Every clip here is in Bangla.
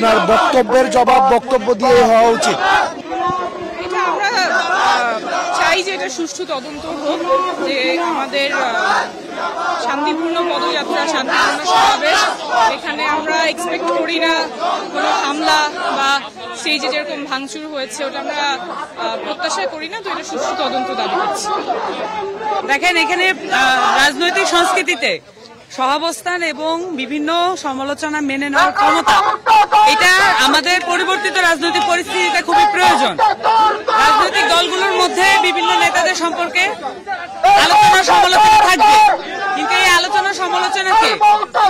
আপনার বক্তব্যের জবাব বক্তব্য দিয়ে হওয়া উচিত। এটা আমরা চাই যে এটা সুষ্ঠু তদন্ত হোক, যে আমাদের শান্তিপূর্ণ পদযাত্রা, শান্তিপূর্ণ সমাবেশ, এখানে আমরা এক্সপেক্ট করি না কোনো হামলা বা স্টেজে যেরকম ভাঙচুর হয়েছে ওটা আমরা প্রত্যাশা করি না। তো এটা সুষ্ঠু তদন্ত দাবি করছি। দেখেন, এখানে রাজনৈতিক সংস্কৃতিতে সহাবস্থান এবং বিভিন্ন সমালোচনা মেনে নেওয়ার ক্ষমতা, এটা আমাদের পরিবর্তিত রাজনৈতিক পরিস্থিতিতে খুবই প্রয়োজন। রাজনৈতিক দলগুলোর মধ্যে বিভিন্ন নেতাদের সম্পর্কে আলোচনা সমালোচনা থাকবে, কিন্তু এই আলোচনা সমালোচনাকে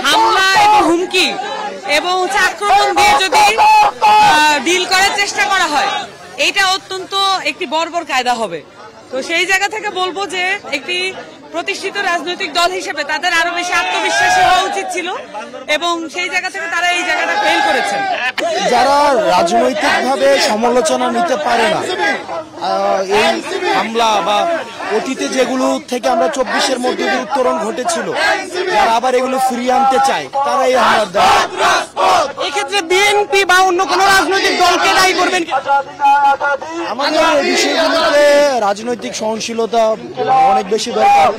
হামলা এবং হুমকি এবং আক্রমণ দিয়ে যদি ডিল করার চেষ্টা করা হয়, এইটা অত্যন্ত একটি বর্বর কায়দা হবে। তো সেই জায়গা থেকে বলবো যে একটি প্রতিষ্ঠিত রাজনৈতিক দল হিসেবে তাদের আরো বেশি আত্মবিশ্বাসী হওয়া উচিত ছিল, এবং সেই জায়গা থেকে তারা এই জায়গাটা ফেল করেছেন। যারা রাজনৈতিকভাবে সমালোচনা নিতে পারে না, এই হামলা বা অতীতে যেগুলো থেকে আমরা 24-এর মধ্যে যে উত্তরণ ঘটেছিল, যারা আবার এগুলো ফিরিয়ে আনতে চায়, তারা এই হামলার দ্বারা এক্ষেত্রে বিএনপি বা অন্য কোন রাজনৈতিক দলকে দায়ী করবেন? আমাদের এই বিষয়গুলোতে রাজনৈতিক সহনশীলতা অনেক বেশি দরকার।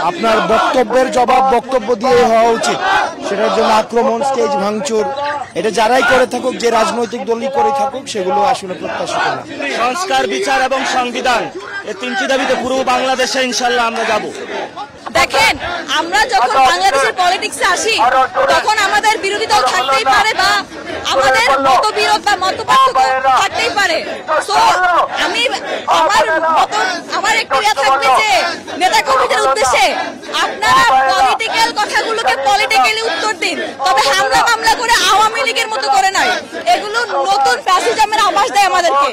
আপনার বক্তব্যের জবাব বক্তব্য দিয়ে হওয়া উচিত। সেটার জন্য আক্রমণ, স্টেজ ভাঙচুর, এটা যারাই করে থাকুক, যে রাজনৈতিক দলই করে থাকুক, সেগুলো আসলে প্রত্যাশিত না। সংস্কার, বিচার এবং সংবিধান, এই তিনটি দাবিতে পুরো বাংলাদেশে ইনশাল্লাহ আমরা যাব। দেখেন, আমরা যখন বাংলাদেশের পলিটিক্সে আসি তখন আমাদের বিরোধী দল থাকতেই পারে বা আমাদের মতবিরোধ বা মতপার্থক্য থাকতেই পারে। সো আমার একটু থাকবে যে নেতা কর্মীদের উদ্দেশ্যে, আপনারা পলিটিক্যাল কথাগুলোকে পলিটিক্যালি উত্তর দিন, তবে হামলা মামলা করে আওয়ামী লীগের মতো করে নয়। এগুলো নতুন ফ্যাসিজমের আভাস দেয় আমাদেরকে।